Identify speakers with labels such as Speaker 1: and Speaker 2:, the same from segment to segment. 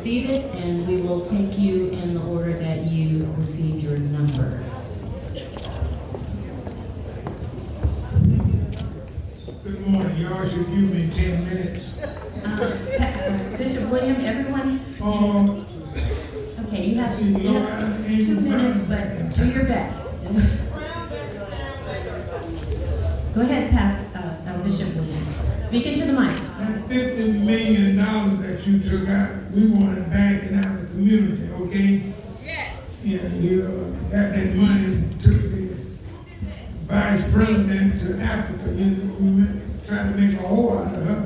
Speaker 1: seated, and we will take you in the order that you received your number.
Speaker 2: Good morning. Y'all should give me 10 minutes.
Speaker 1: Bishop William, everyone? Okay, you have 2 minutes, but do your best. Go ahead, Bishop Williams. Speak into the mic.
Speaker 2: That $50 million that you took out, we want it back in our community, okay?
Speaker 3: Yes.
Speaker 2: Yeah, you got that money and took the vice president to Africa. You trying to make a whole out of her.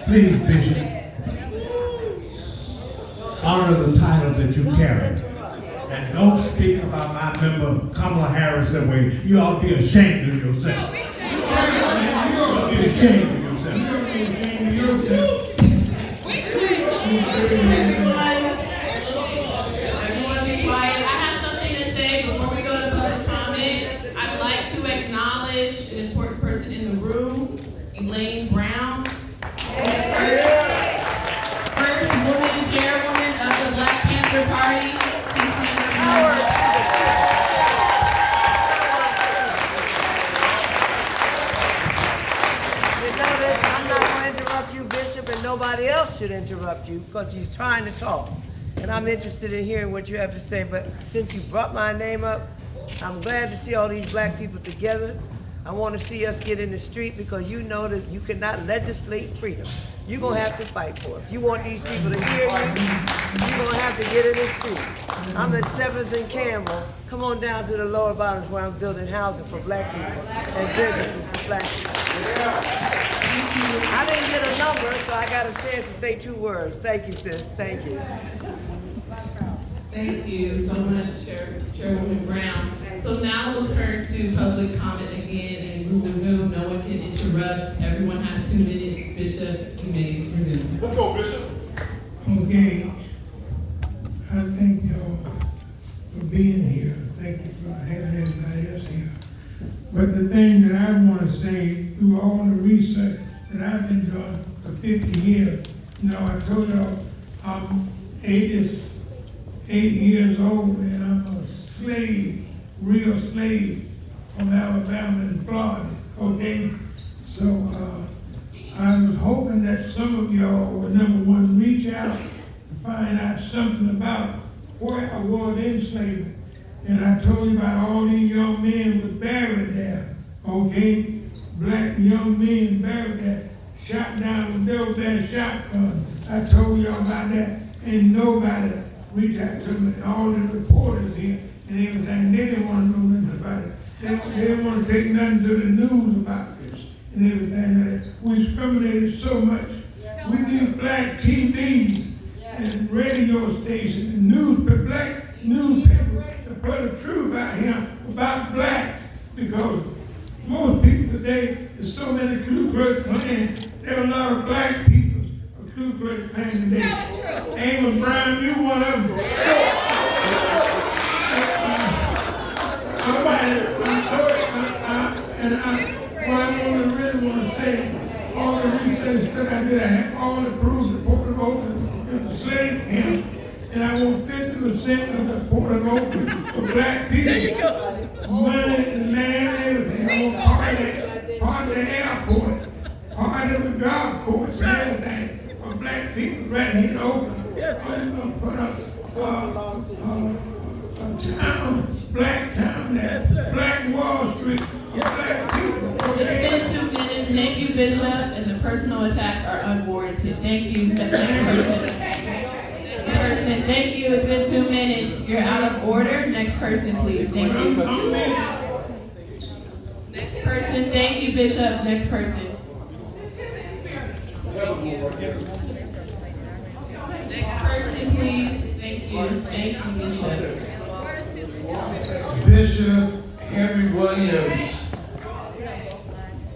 Speaker 4: Please, Bishop, honor the title that you carry. And don't speak about my member, Kamala Harris, that way. You ought to be ashamed of yourself. You ought to be ashamed of yourself.
Speaker 3: Everyone be quiet. I have something to say before we go to public comment. I'd like to acknowledge an important person in the room, Elaine Brown. First woman chairwoman of the Black Panther Party.
Speaker 5: I'm not going to interrupt you, Bishop, and nobody else should interrupt you because he's trying to talk. And I'm interested in hearing what you have to say. But since you brought my name up, I'm glad to see all these black people together. I want to see us get in the street because you know that you cannot legislate freedom. You're going to have to fight for it. If you want these people to hear you, you're going to have to get in the street. I'm at 7th and Campbell. Come on down to the lower bottoms where I'm building housing for black people and businesses for black people. I didn't get a number, so I got a chance to say 2 words. Thank you, sis. Thank you.
Speaker 3: Thank you so much, Chairwoman Brown. So now we'll turn to public comment again, and we will resume. No one can interrupt. Everyone has 2 minutes. Bishop, you may resume.
Speaker 6: Let's go, Bishop.
Speaker 2: Okay. I thank y'all for being here. Thank you for having everybody else here. But the thing that I want to say, through all the research that I've been doing for 50 years, I told y'all I'm 88 years old and I'm a slave, real slave from Alabama and Florida, okay? So I was hoping that some of y'all would, number one, reach out and find out something about where I was in slavery. And I told you about all these young men was buried there, okay? Black young men buried there, shot down with double-barrel shotguns. I told y'all about that, and nobody reached out to me. All the reporters here and everything, they didn't want to know nothing about it. They didn't want to take nothing to the news about this and everything. We discriminated so much. We did black TVs and radio stations and black newspapers to put the truth out here about blacks, because most people today, there's so many Ku Klux Klan, there are a lot of black people of Ku Klux Klan today. Amos Brown, you one of them. What I really want to say, all the research that I did, I have all the proofs, the Port of Oakland is a slave camp, and I want 50% of the Port of Oakland for black people. Money, land, everything. I want part of the airport, part of the golf course, and everything for black people right here in Oakland. Yes, sir. I'm going to put up a town, black town there, yes, Black Wall Street, yes, black people.
Speaker 3: Okay. It's been 2 minutes. Thank you, Bishop, and the personal attacks are unwarranted. Thank you. Thank you. It's been 2 minutes. You're out of order. Next person, please. Thank you. Next person. Thank you, Bishop. Next person. Next person, please. Thank you. Thank you, Bishop.
Speaker 6: Bishop Henry Williams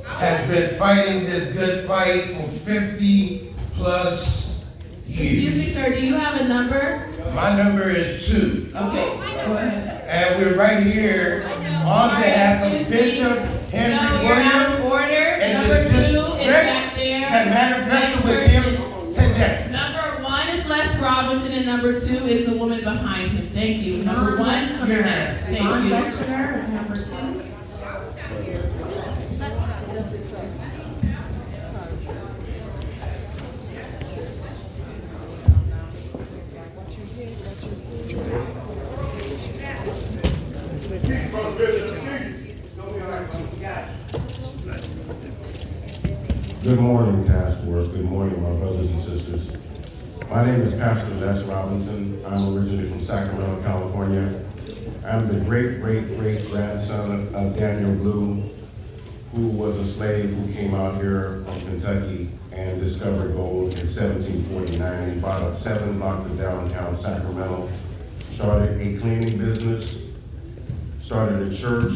Speaker 6: has been fighting this good fight for 50 plus years.
Speaker 3: Excuse me, sir, do you have a number?
Speaker 6: My number is 2.
Speaker 3: Okay, go ahead.
Speaker 6: And we're right here on behalf of
Speaker 3: Excuse me.
Speaker 6: Bishop
Speaker 3: No,
Speaker 6: Henry
Speaker 3: you're out
Speaker 6: Williams
Speaker 3: of order.
Speaker 6: and
Speaker 3: Number
Speaker 6: this
Speaker 3: 2 is back
Speaker 6: disrespect
Speaker 3: there.
Speaker 6: that manifested with him today.
Speaker 3: Number 1 is Les Robinson, and number 2 is the woman behind him. Thank you. Number 1, you're next. Thank you.
Speaker 1: Westerner is number 2.
Speaker 7: Good morning, task force. Good morning, my brothers and sisters. My name is Pastor Les Robinson. I'm originally from Sacramento, California. I'm the great-great-great-grandson of Daniel Blue, who was a slave who came out here from Kentucky and discovered gold in 1749. He bought up 7 blocks of downtown Sacramento, started a cleaning business, started a church,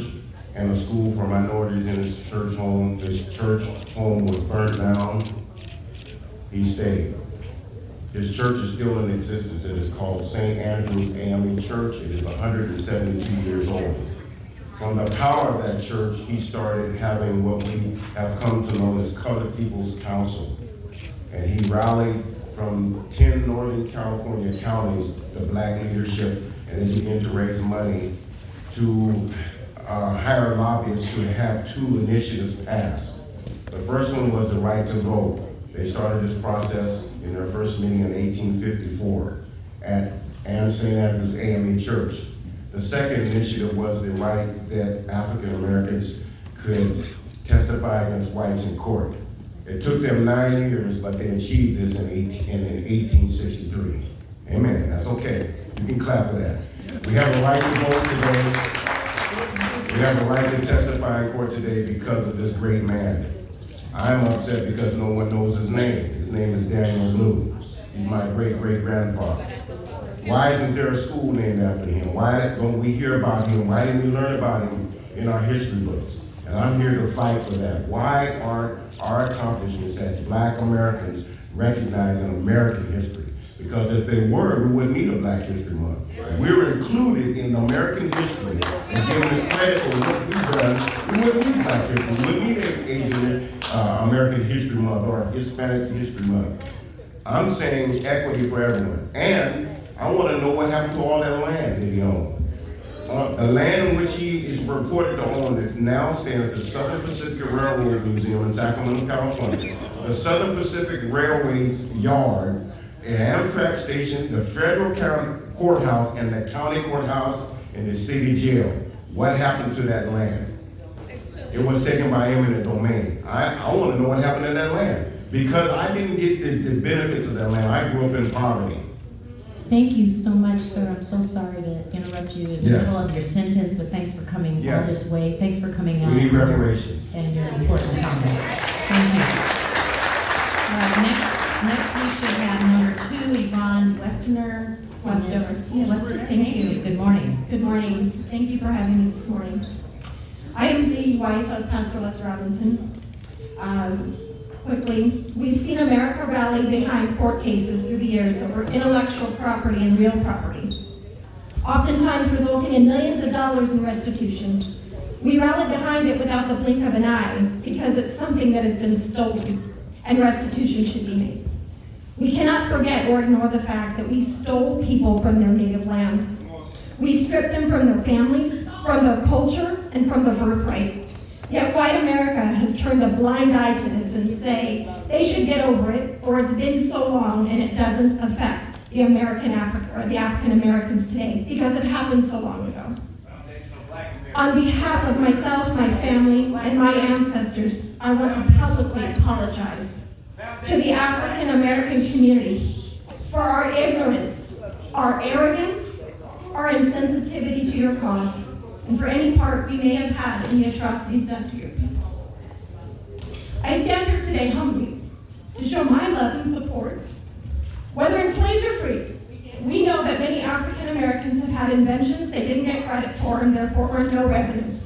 Speaker 7: and a school for minorities in his church home. His church home was burned down. He stayed. His church is still in existence. It is called St. Andrew's AME Church. It is 172 years old. From the power of that church, he started having what we have come to know as Colored People's Council. And he rallied from 10 Northern California counties, the black leadership, and they began to raise money to hire lobbyists to have 2 initiatives passed. The first one was the right to vote. They started this process in their first meeting in 1854 at St. Andrew's AME Church. The second initiative was the right that African Americans could testify against whites in court. It took them 9 years, but they achieved this in 1863. Amen, that's okay. You can clap for that. We have a right to vote today. We have the right to testify in court today because of this great man. I'm upset because no one knows his name. His name is Daniel Blue. He's my great-great-grandfather. Why isn't there a school named after him? Why don't we hear about him? Why didn't we learn about him in our history books? And I'm here to fight for that. Why aren't our accomplishments as Black Americans recognized in American history? Because if they were, we wouldn't need a Black History Month. We're included in American history and given the credit for what we've done. We wouldn't need Black History. We wouldn't need Asian American History Month or Hispanic History Month. I'm saying equity for everyone. And I want to know what happened to all that land that he owned. The land in which he is reported to own that now stands the Southern Pacific Railroad Museum in Sacramento, California, the Southern Pacific Railway Yard, an Amtrak station, the federal county courthouse, and the county courthouse, and the city jail. What happened to that land? It was taken by eminent domain. I want to know what happened to that land because I didn't get the benefits of that land. I grew up in poverty.
Speaker 1: Thank you so much, sir. I'm so sorry to interrupt you in the middle of your sentence, but thanks for coming all this way. Thanks for coming out.
Speaker 7: We need reparations.
Speaker 1: And your important comments. Thank you. Next we should have number 2, Yvonne Westerner.
Speaker 8: Yes,
Speaker 1: Thank you. Good morning.
Speaker 8: Good morning. Thank you for having me this morning. I am the wife of Pastor Les Robinson. Quickly, we've seen America rally behind court cases through the years over intellectual property and real property, oftentimes resulting in millions of dollars in restitution. We rallied behind it without the blink of an eye because it's something that has been stolen and restitution should be made. We cannot forget or ignore the fact that we stole people from their native land. We stripped them from their families, from their culture, and from their birthright. Yet white America has turned a blind eye to this and say they should get over it, or it's been so long and it doesn't affect the African Americans today because it happened so long ago. On behalf of myself, my family, and my ancestors, I want to publicly apologize to the African American community for our ignorance, our arrogance, our insensitivity to your cause, and for any part we may have had in the atrocities done to your people. I stand here today humbly to show my love and support. Whether enslaved or free, we know that many African Americans have had inventions they didn't get credit for and therefore earned no revenue.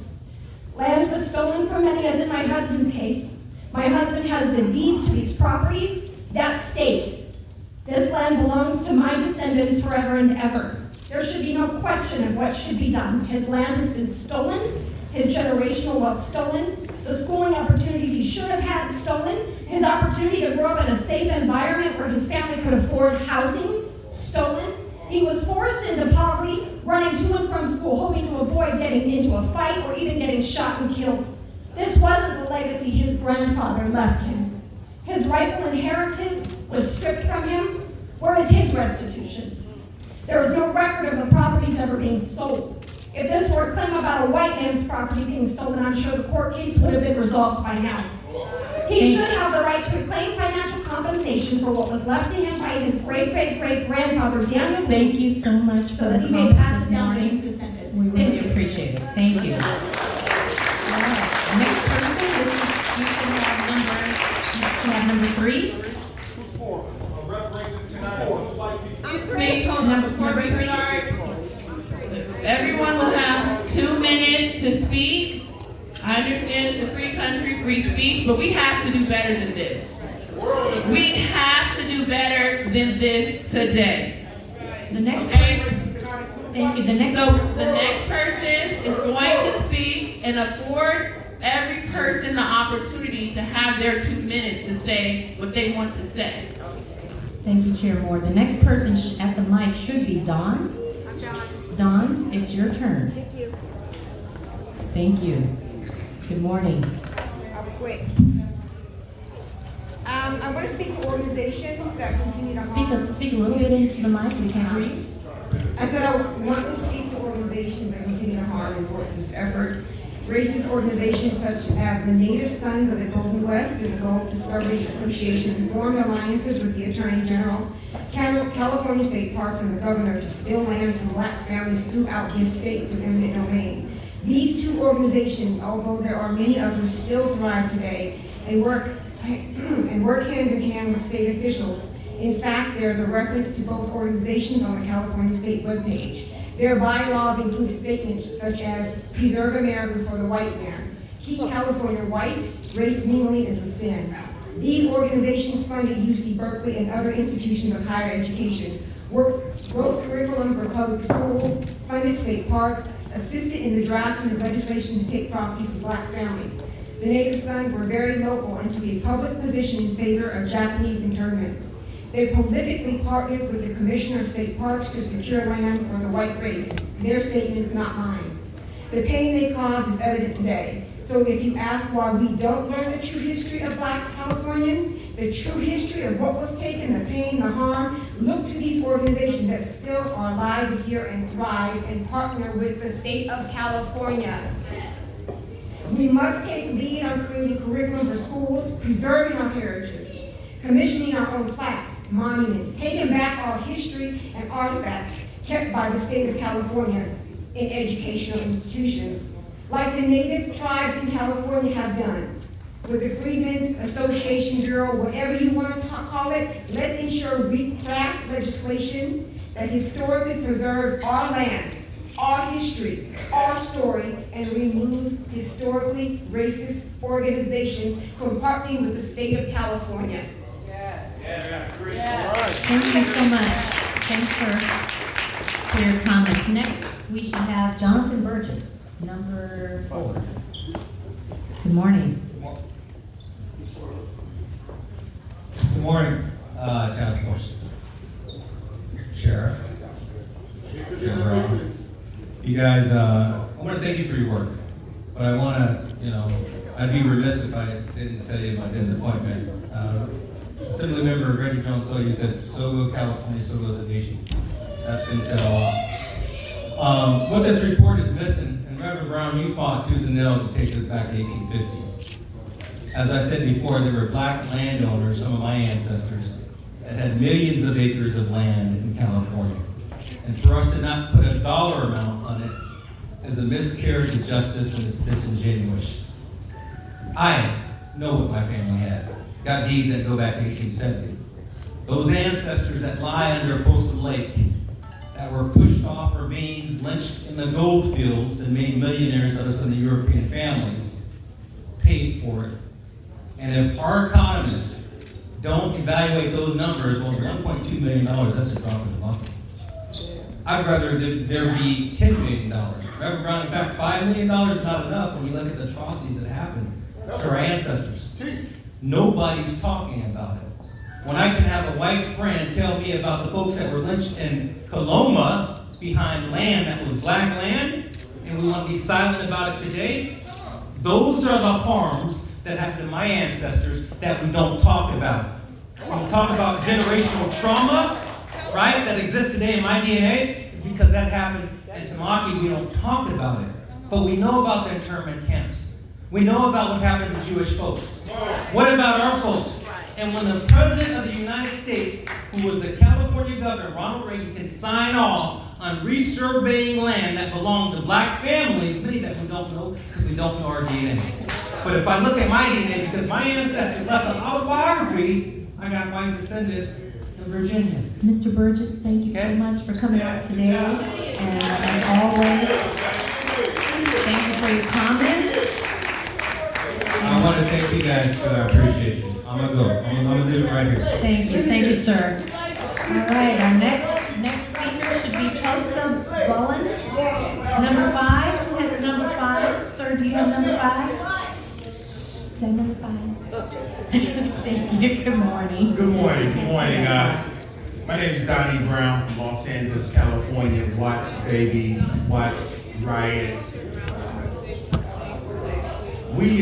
Speaker 8: Land was stolen from many, as in my husband's case. My husband has the deeds to these properties that state this land belongs to my descendants forever and ever. There should be no question of what should be done. His land has been stolen, his generational wealth stolen, the schooling opportunities he should have had stolen, his opportunity to grow up in a safe environment where his family could afford housing stolen. He was forced into poverty, running to and from school, hoping to avoid getting into a fight or even getting shot and killed. This wasn't the legacy his grandfather left him. His rightful inheritance was stripped from him. Where is his restitution? There is no record of the properties ever being sold. If this were a claim about a white man's property being stolen, I'm sure the court case would have been resolved by now. He should have the right to reclaim financial compensation for what was left to him by his great-great-great-grandfather, Daniel.
Speaker 1: Thank you so much
Speaker 8: So
Speaker 1: for
Speaker 8: that
Speaker 1: the
Speaker 8: he may
Speaker 1: comments
Speaker 8: pass
Speaker 1: this
Speaker 8: down to
Speaker 1: morning.
Speaker 8: his descendants.
Speaker 1: We
Speaker 8: Thank
Speaker 1: really
Speaker 8: you.
Speaker 1: appreciate it. Thank you. All right. Next person, you should have number 3.
Speaker 3: Before we start, everyone will have 2 minutes to speak. I understand it's a free country, free speech, but we have to do better than this. We have to do better than this today.
Speaker 1: The next
Speaker 3: Okay?
Speaker 1: Thank you. The next
Speaker 3: So the next person is going to speak and afford every person the opportunity to have their 2 minutes to say what they want to say.
Speaker 1: Thank you, Chair Moore. The next person at the mic should be Dawn.
Speaker 9: I'm Dawn.
Speaker 1: Dawn, it's your turn.
Speaker 9: Thank you.
Speaker 1: Thank you. Good morning.
Speaker 9: I'll be quick. I want to speak to organizations that continue to harm.
Speaker 1: Speak a little bit into the mic. We can't hear you.
Speaker 9: I said I want to speak to organizations that continue to harm and thwart this effort. Racist organizations such as the Native Sons of the Golden West and the Gold Discovery Association formed alliances with the Attorney General, California State Parks, and the Governor to steal land from black families throughout this state through eminent domain. These 2 organizations, although there are many others, still thrive today and work hand in hand with state officials. In fact, there's a reference to both organizations on the California State webpage. Their bylaws include statements such as preserve America for the white man, keep California white, race mingling is a sin. These organizations funded UC Berkeley and other institutions of higher education, wrote curriculum for public schools, funded state parks, assisted in the drafting of legislation to take property from black families. The Native Sons were very local and took a public position in favor of Japanese internments. They prolifically partnered with the Commissioner of State Parks to secure land for the white race. Their statements, not mine. The pain they caused is evident today. So if you ask why we don't learn the true history of black Californians, the true history of what was taken, the pain, the harm, look to these organizations that still are alive here and thrive and partner with the state of California. We must take lead on creating curriculum for schools, preserving our heritage, commissioning our own plaques, monuments, taking back our history and artifacts kept by the state of California in educational institutions, like the Native tribes in California have done. With the Freedmen's Association Bureau, whatever you want to call it, let's ensure we craft legislation that historically preserves our land, our history, our story, and removes historically racist organizations from partnering with the state of California.
Speaker 1: Thank you so much. Thanks for your comments. Next, we should have Jonathan Burgess, number 4. Good morning.
Speaker 10: Good morning, Task Force. Sheriff. General. You guys, I want to thank you for your work, but I want to, I'd be remiss if I didn't tell you my disappointment. Assembly member Reggie Jones, you said, so goes California, so goes the nation. That's been said a lot. What this report is missing, and Reverend Brown, you fought tooth and nail to take us back to 1850. As I said before, there were black landowners, some of my ancestors, that had millions of acres of land in California. And for us to not put a dollar amount on it is a miscarriage of justice and it's disingenuous. I know what my family had. Got deeds that go back to 1870. Those ancestors that lie under Folsom Lake, that were pushed off our veins, lynched in the gold fields, and made millionaires of us in the European families, paid for it. And if our economists don't evaluate those numbers, well, $1.2 million, that's a drop in the bucket. I'd rather there be $10 million. Reverend Brown, in fact, $5 million is not enough when you look at the atrocities that happened to our ancestors. Nobody's talking about it. When I can have a white friend tell me about the folks that were lynched in Coloma behind land that was black land, and we want to be silent about it today, those are the harms that happened to my ancestors that we don't talk about. When we talk about generational trauma, right, that exists today in my DNA, because that happened in Tamaki, we don't talk about it. But we know about the internment camps. We know about what happened to Jewish folks. What about our folks? And when the President of the United States, who was the California governor, Ronald Reagan, can sign off on resurveying land that belonged to black families, many that we don't know because we don't know our DNA. But if I look at my DNA, because my ancestors left an autobiography, I got white descendants in Virginia.
Speaker 1: Mr. Burgess, thank you so much for coming out today. And as always, thank you for your comments.
Speaker 10: I want to thank you guys for that appreciation. I'm going to go. I'm going to do it right here.
Speaker 1: Thank you, sir. All right, our next speaker should be Tosta Bowen. Number 5, who has number 5? Sir, do you have number 5? Is that number 5? Thank you, good morning.
Speaker 11: Good morning, my name is Donnie Brown from Los Angeles, California. Watch Baby, watch Riot. We,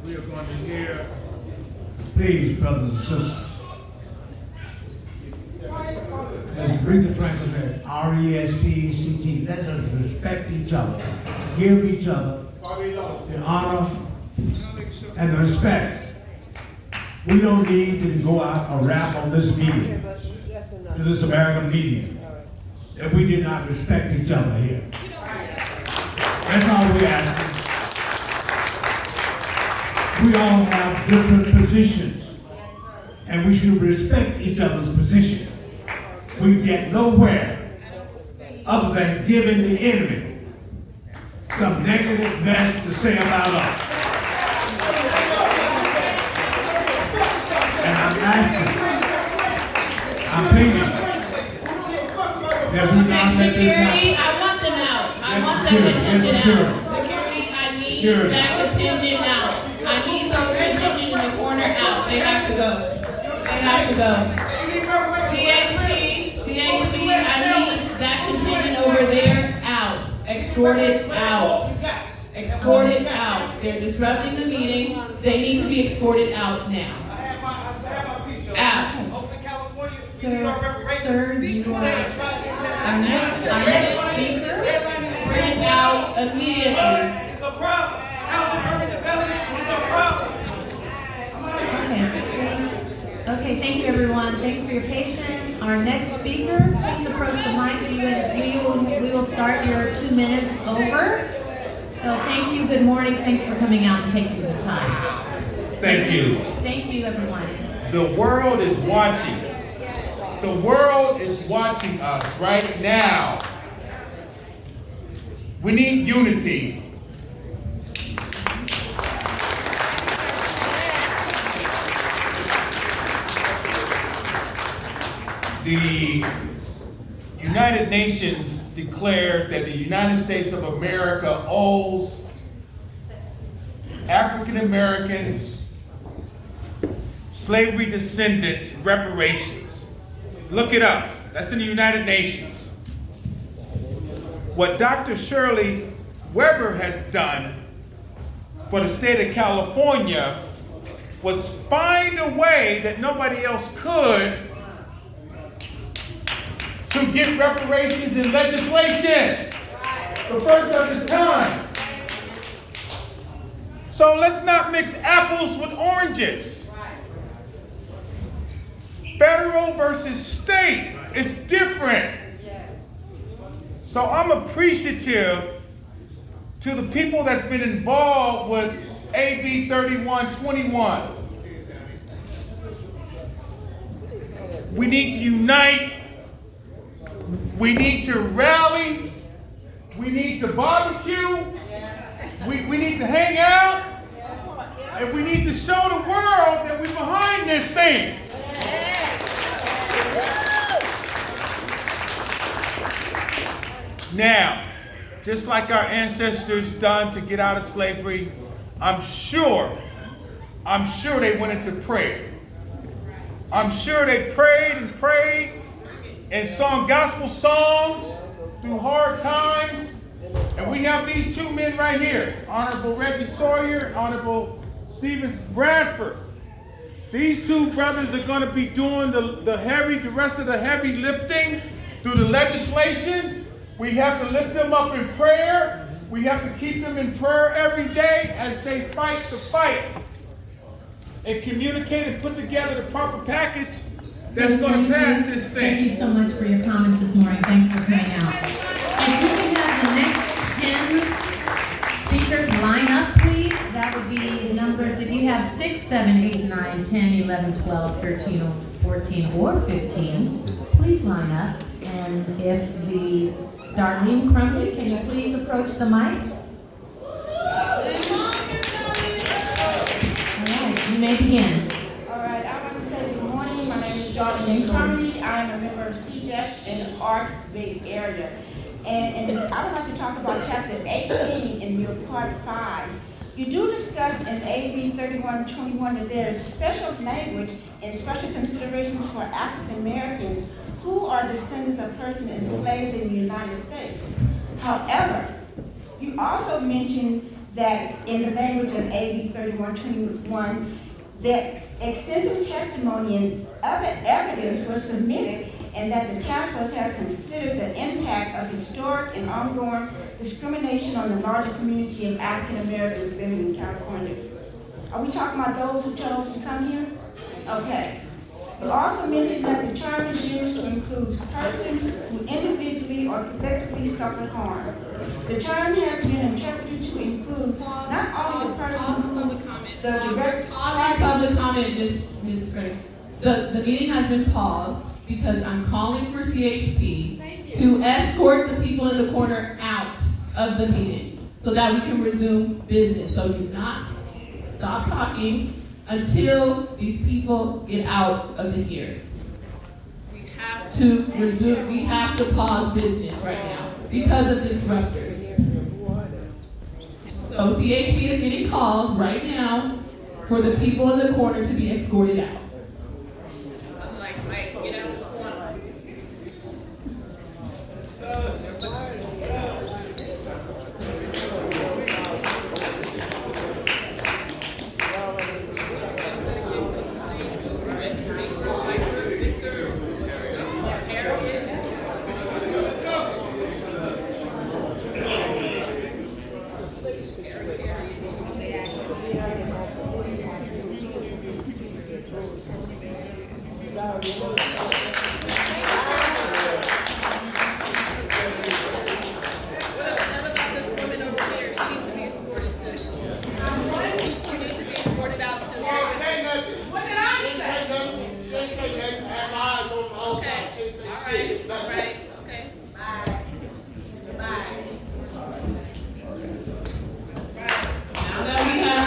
Speaker 4: We are going to hear, please, brothers and sisters. As Aretha Franklin said, R-E-S-P-E-C-T, let us respect each other, give each other the honor and the respect. We don't need to go out or rap on this meeting, this American meeting, that we did not respect each other here. That's all we're asking. We all have different positions, and we should respect each other's position. We get nowhere other than giving the enemy some negative mess to say about us. And I'm asking, I'm pleading that we not let this
Speaker 3: Security,
Speaker 4: happen.
Speaker 3: I want them out. I want that
Speaker 4: Yes,
Speaker 3: contingent
Speaker 4: security.
Speaker 3: out. Security, I need
Speaker 4: Security.
Speaker 3: that contingent out. I need those contingent in the corner out. They have to go. They have to go. CHP, I need that contingent over there out. Escorted out. Escorted out. They're disrupting the meeting. They need to be escorted out now. Out.
Speaker 1: Sir, you are our next speaker.
Speaker 3: Bring out immediately.
Speaker 11: It's a problem. Urban development is a problem.
Speaker 1: Okay, thank you everyone. Thanks for your patience. Our next speaker, please approach the mic. We will start your 2 minutes over. So thank you, good morning. Thanks for coming out and taking the time.
Speaker 11: Thank you.
Speaker 1: Thank you everyone.
Speaker 11: The world is watching. The world is watching us right now. We need unity. The United Nations declared that the United States of America owes African Americans, slavery descendants, reparations. Look it up. That's in the United Nations. What Dr. Shirley Weber has done for the state of California was find a way that nobody else could to get reparations in legislation. The first of its kind. So let's not mix apples with oranges. Federal versus state is different. So I'm appreciative to the people that's been involved with AB 3121. We need to unite. We need to rally. We need to barbecue. We need to hang out. And we need to show the world that we're behind this thing. Now, just like our ancestors done to get out of slavery, I'm sure they went into prayer. I'm sure they prayed and sung gospel songs through hard times. And we have these two men right here, Honorable Reggie Sawyer, Honorable Stephen Bradford. These two brothers are going to be doing the rest of the heavy lifting through the legislation. We have to lift them up in prayer. We have to keep them in prayer every day as they fight the fight and communicate and put together the proper package that's going to pass this thing.
Speaker 1: Thank you so much for your comments this morning. Thanks for coming out. And we can have the next 10 speakers line up, please. That would be numbers, if you have 6, 7, 8, 9, 10, 11, 12, 13, 14, or 15, please line up. And if Darlene Crumley, can you please approach the mic? All right, you may begin.
Speaker 12: All right, I want to say good morning. My name is Darlene Crumley. I am a member of CJEP in the Arc Bay area. And I would like to talk about Chapter 18 in your Part 5. You do discuss in AB 3121 that there is special language and special considerations for African Americans who are descendants of persons enslaved in the United States. However, you also mentioned that in the language of AB 3121 that extensive testimony and other evidence was submitted and that the task force has considered the impact of historic and ongoing discrimination on the larger community of African Americans living in California. Are we talking about those who chose to come here? Okay. You also mentioned that the term is used to include persons who individually or collectively suffered harm. The term has been interpreted to include not only the person who the direct
Speaker 3: Public comment, Ms. Gray. The meeting has been paused because I'm calling for CHP to escort the people in the corner out of the meeting so that we can resume business. So do not stop talking until these people get out of here. We have to resume, we have to pause business right now because of disruptors. So CHP is getting called right now for the people in the corner to be escorted out. I'm like, Mike, get out of the corner.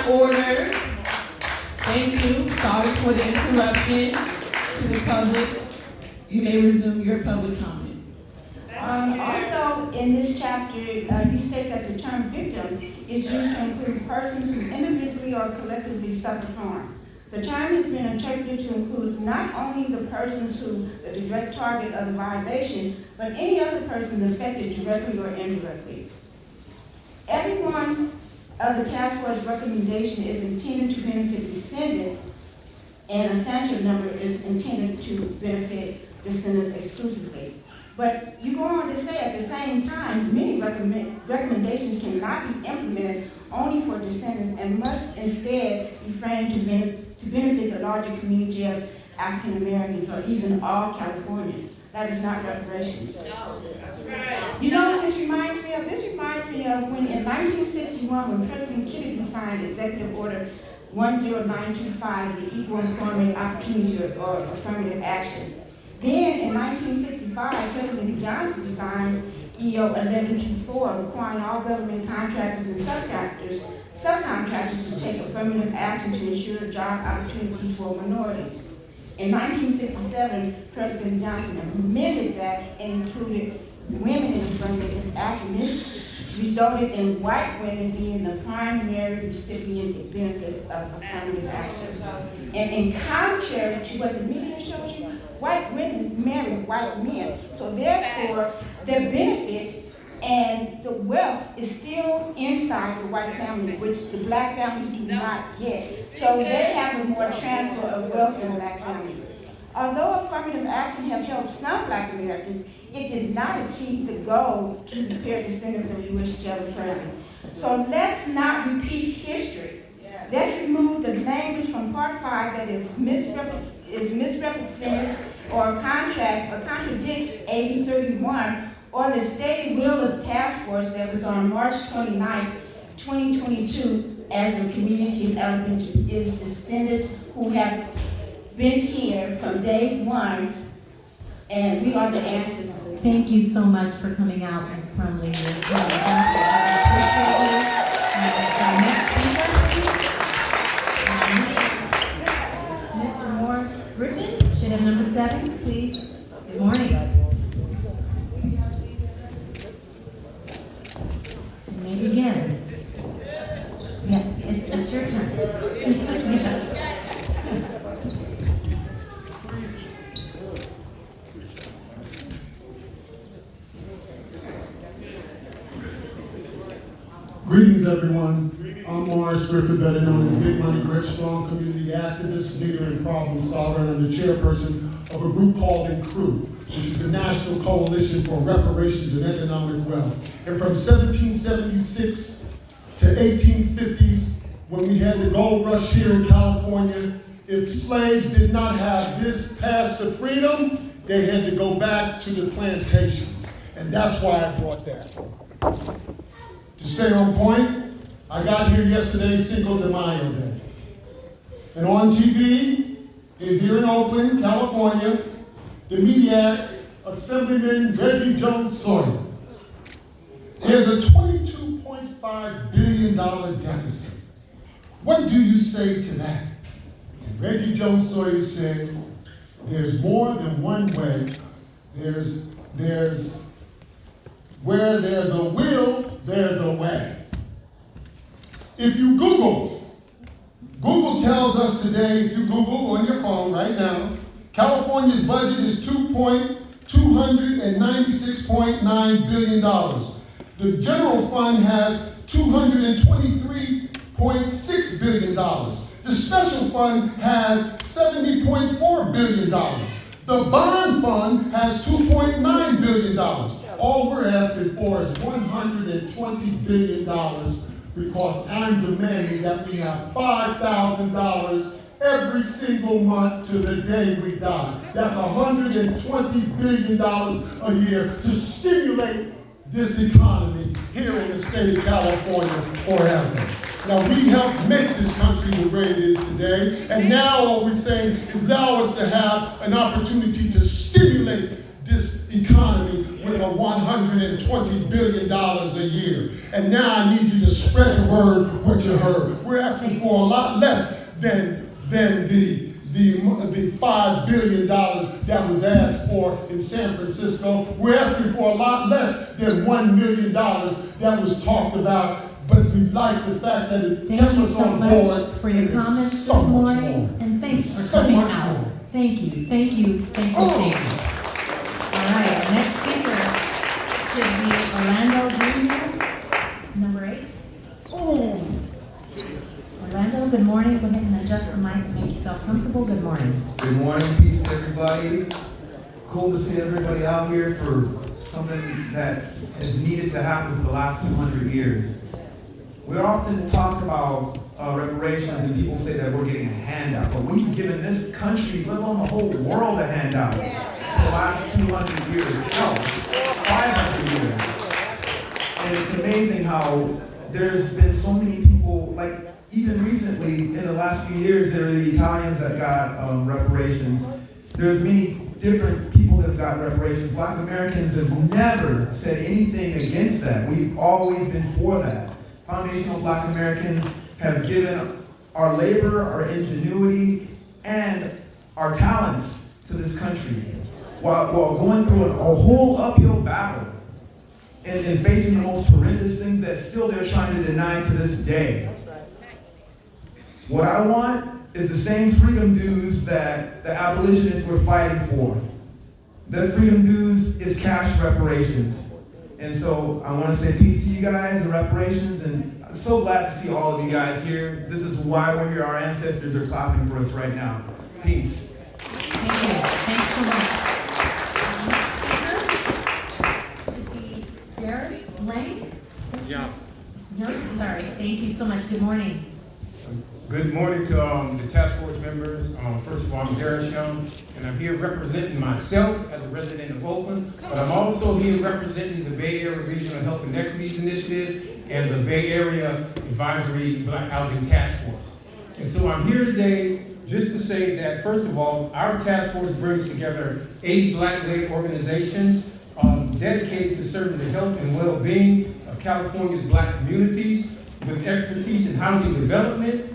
Speaker 3: Order. Thank you. Sorry for the interruption to the public. You may resume your public comment.
Speaker 12: Also, in this chapter, you state that the term victim is used to include persons who individually or collectively suffered harm. The term has been interpreted to include not only the persons who are the direct target of the violation, but any other person affected directly or indirectly. Every one of the task force recommendation is intended to benefit descendants, and a census number is intended to benefit descendants exclusively. But you go on to say at the same time, many recommendations cannot be implemented only for descendants and must instead be framed to benefit the larger community of African Americans or even all Californians. That is not reparations. You know what this reminds me of? This reminds me of when in 1961, when President Kennedy signed Executive Order 10925, the Equal Employment Opportunity or Affirmative Action. Then in 1965, President Johnson signed EO 1124, requiring all government contractors and subcontractors to take affirmative action to ensure job opportunities for minorities. In 1967, President Johnson amended that and included women in affirmative action. This resulted in white women being the primary recipient of benefits of affirmative action. And in contrary to what the media shows you, white women marry white men. So therefore, their benefits and the wealth is still inside the white family, which the black families do not get. So they have a more transfer of wealth than black families. Although affirmative action have helped some black Americans, it did not achieve the goal to prepare descendants of U.S. General Harvey. So let's not repeat history. Let's remove the language from Part 5 that is misrepresented or contradicts AB 31 or the stated will of task force that was on March 29th, 2022, as a community of elementary is descendants who have been here from day one, and we are the ancestors.
Speaker 1: Thank you so much for coming out, Ms. Crumley. I appreciate you. Our next speaker, Mr. Morris Griffin, should have number 7, please. Good morning. You may begin. Yeah, it's your turn. Yes.
Speaker 13: Greetings, everyone. I'm Morris Griffin, better known as Big Money Griff, strong community activist, leader, and problem solver, and I'm the chairperson of a group called CREW, which is the National Coalition for Reparations and Economic Wealth. And from 1776 to 1850s, when we had the gold rush here in California, if slaves did not have this path to freedom, they had to go back to the plantations. And that's why I brought that. To stay on point, I got here yesterday, Cinco de Mayo Day. And on TV, here in Oakland, California, the media asks Assemblyman Reggie Jones Sawyer, there's a $22.5 billion deficit. What do you say to that? And Reggie Jones Sawyer said, there's more than one way. Where there's a will, there's a way. If you Google tells us today, if you Google on your phone right now, California's budget is $296.9 billion. The general fund has $223.6 billion. The special fund has $70.4 billion. The bond fund has $2.9 billion. All we're asking for is $120 billion because I'm demanding that we have $5,000 every single month to the day we die. That's $120 billion a year to stimulate this economy here in the state of California forever. Now, we helped make this country the way it is today, and now all we're saying is allow us to have an opportunity to stimulate this economy with $120 billion a year. And now I need you to spread the word what you heard. We're asking for a lot less than the $5 billion that was asked for in San Francisco. We're asking for a lot less than $1 million that was talked about. But we like the fact that it kept us on board.
Speaker 1: Thank you so much for your comments this morning, and thanks for coming out. Thank you. All right, our next speaker should be Orlando Jr., number 8. Orlando, good morning. Go ahead and adjust the mic and make yourself comfortable. Good morning.
Speaker 14: Good morning, peace to everybody. Cool to see everybody out here for something that is needed to happen for the last 200 years. We often talk about reparations, and people say that we're getting a handout, but we've given this country, let alone the whole world, a handout for the last 200 years, no, 500 years. And it's amazing how there's been so many people, like even recently, in the last few years, there were the Italians that got reparations. There's many different people that have gotten reparations. Black Americans have never said anything against that. We've always been for that. Foundational Black Americans have given our labor, our ingenuity, and our talents to this country while going through a whole uphill battle and facing the most horrendous things that still they're trying to deny to this day. What I want is the same freedom dues that the abolitionists were fighting for. That freedom dues is cash reparations. And so I want to say peace to you guys and reparations, and I'm so glad to see all of you guys here. This is why we're here. Our ancestors are clapping for us right now. Peace.
Speaker 1: Thank you. Thanks so much. Next speaker should be Darius Lang.
Speaker 15: Yeah.
Speaker 1: No, sorry. Thank you so much. Good morning.
Speaker 15: Good morning to the task force members. First of all, I'm Darius Young, and I'm here representing myself as a resident of Oakland, but I'm also here representing the Bay Area Regional Health and Equities Initiative and the Bay Area Advisory Black Housing Task Force. And so I'm here today just to say that, first of all, our task force brings together 80 Black-led organizations dedicated to serving the health and well-being of California's Black communities with expertise in housing development,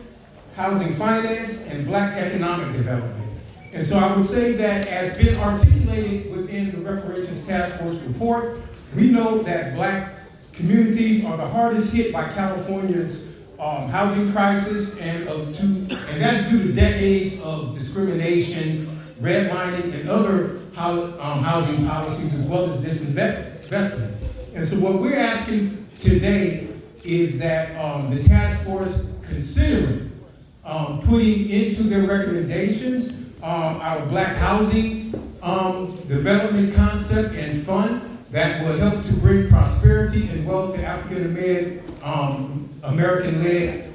Speaker 15: housing finance, and Black economic development. And so I would say that, as been articulated within the Reparations Task Force report, we know that Black communities are the hardest hit by California's housing crisis, and that's due to decades of discrimination, redlining, and other housing policies, as well as disinvestment. And so what we're asking today is that the task force consider putting into their recommendations our Black housing development concept and fund that will help to bring prosperity and wealth to American-led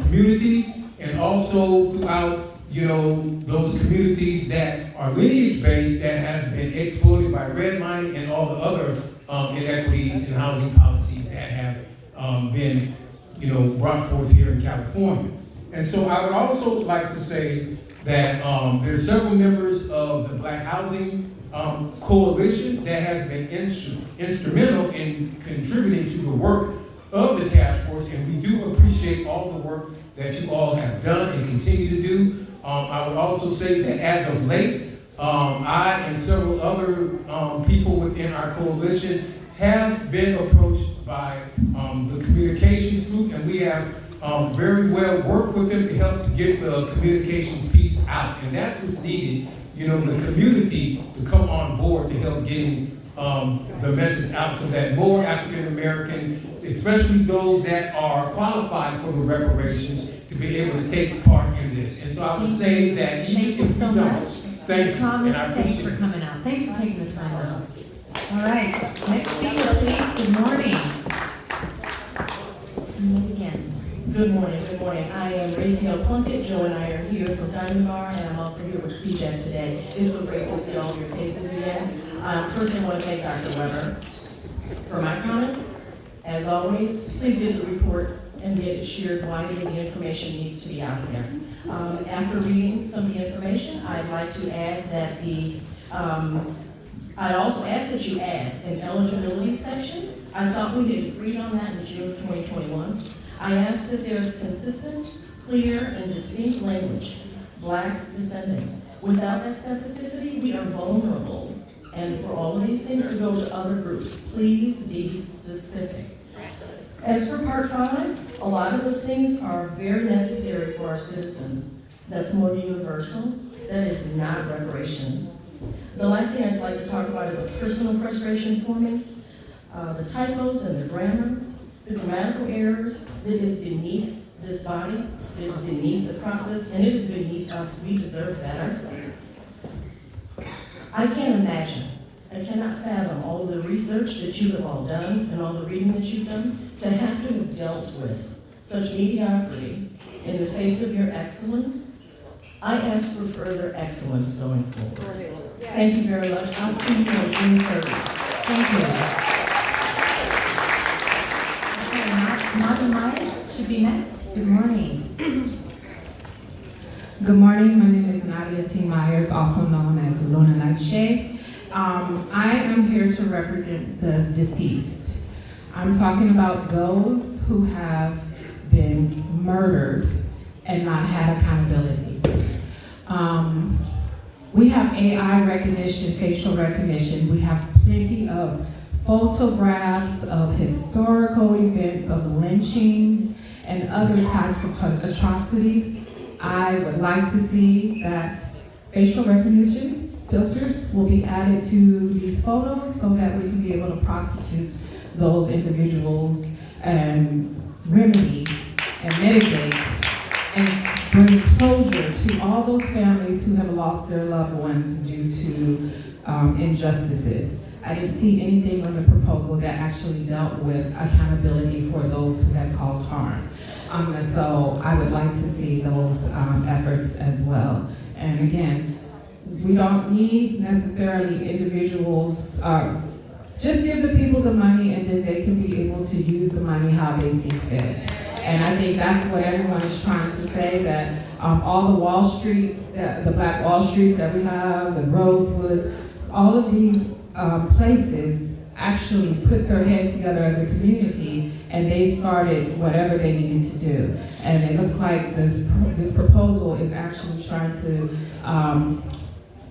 Speaker 15: communities, and also throughout, those communities that are lineage-based that has been exploited by redlining and all the other inequities and housing policies that have been, brought forth here in California. And so I would also like to say that there's several members of the Black Housing Coalition that has been instrumental in contributing to the work of the task force, and we do appreciate all the work that you all have done and continue to do. I would also say that as of late, I and several other people within our coalition have been approached by the communications group, and we have very well worked with them to help to get the communications piece out. And that's what's needed, the community to come on board to help getting the message out so that more African American, especially those that are qualified for the reparations, to be able to take part in this. And so I would say that even if you don't, thank you, and I appreciate it.
Speaker 1: Thanks for coming out. Thanks for taking the time out. All right, next speaker, please. Good morning. And again.
Speaker 16: Good morning, good morning. I am Raphael Plunkett. Joe and I are here from Diamond Bar, and I'm also here with CJEP today. It's so great to see all of your faces again. First, I want to thank Dr. Weber for my comments. As always, please get the report and get it shared widely. The information needs to be out there. After reading some of the information, I'd like to add that I'd also ask that you add an eligibility section. I thought we had agreed on that in June of 2021. I ask that there's consistent, clear, and distinct language, Black descendants. Without that specificity, we are vulnerable. And for all of these things to go to other groups, please be specific. As for Part 5, a lot of those things are very necessary for our citizens. That's more universal. That is not reparations. The last thing I'd like to talk about is a personal frustration for me. The typos and the grammar, the grammatical errors that is beneath this body, it is beneath the process, and it is beneath us. We deserve better. I can't imagine, I cannot fathom all of the research that you have all done and all the reading that you've done to have to have dealt with such mediocrity in the face of your excellence. I ask for further excellence going forward. Thank you very much. I'll see you on June 30th.
Speaker 1: Thank you. Okay, Marty Myers should be next. Good morning.
Speaker 17: Good morning, my name is Nadia T. Myers, also known as Luna Nightshade. I am here to represent the deceased. I'm talking about those who have been murdered and not had accountability. We have AI recognition, facial recognition. We have plenty of photographs of historical events, of lynchings, and other types of atrocities. I would like to see that facial recognition filters will be added to these photos so that we can be able to prosecute those individuals and remedy and mitigate and bring closure to all those families who have lost their loved ones due to injustices. I didn't see anything on the proposal that actually dealt with accountability for those who have caused harm. And so I would like to see those efforts as well. And again, we don't need necessarily individuals, just give the people the money and then they can be able to use the money how they see fit. And I think that's what everyone is trying to say, that all the Wall Streets, the Black Wall Streets that we have, the Rosewoods, all of these places actually put their heads together as a community and they started whatever they needed to do. And it looks like this proposal is actually trying to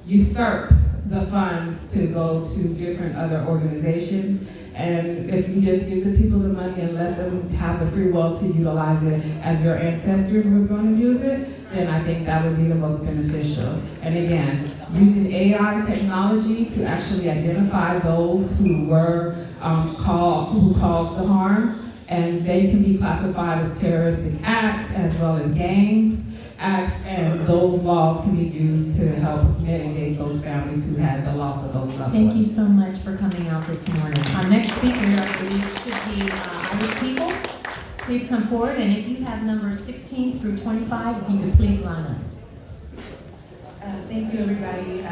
Speaker 17: usurp the funds to go to different other organizations. And if you just give the people the money and let them have the free will to utilize it as their ancestors was going to use it, then I think that would be the most beneficial. And again, using AI technology to actually identify those who were who caused the harm, and they can be classified as terroristic acts as well as gangs acts, and those laws can be used to help mitigate those families who had the loss of those loved ones.
Speaker 1: Thank you so much for coming out this morning. Our next speaker, I believe, should be Irish People. Please come forward, and if you have numbers 16 through 25, if you could please line up.
Speaker 18: Thank you, everybody,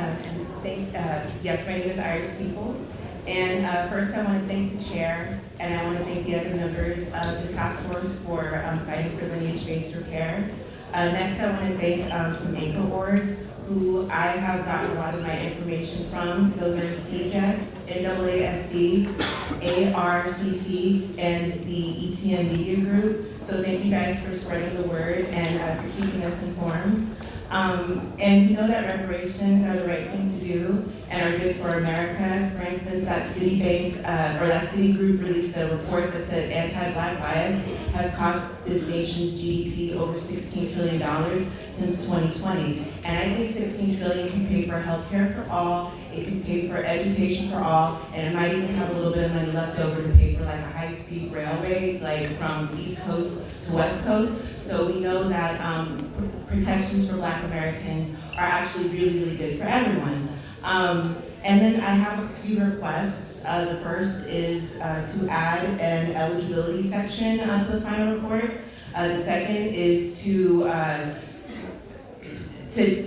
Speaker 18: yes, my name is Iris Peoples, and first I want to thank the chair, and I want to thank the other members of the task force for fighting for lineage-based repair. Next, I want to thank some ACO boards who I have gotten a lot of my information from. Those are CJEC, NAASD, ARCC, and the ETN Media Group. So thank you guys for spreading the word and for keeping us informed. And we know that reparations are the right thing to do and are good for America. For instance, that Citibank, or that Citigroup released a report that said anti-Black bias has cost this nation's GDP over $16 trillion since 2020. And I think $16 trillion can pay for healthcare for all, it can pay for education for all, and it might even have a little bit of money left over to pay for like a high-speed railway, like from East Coast to West Coast. So we know that protections for Black Americans are actually really, really good for everyone. And then I have a few requests. The first is to add an eligibility section to the final report. The second is to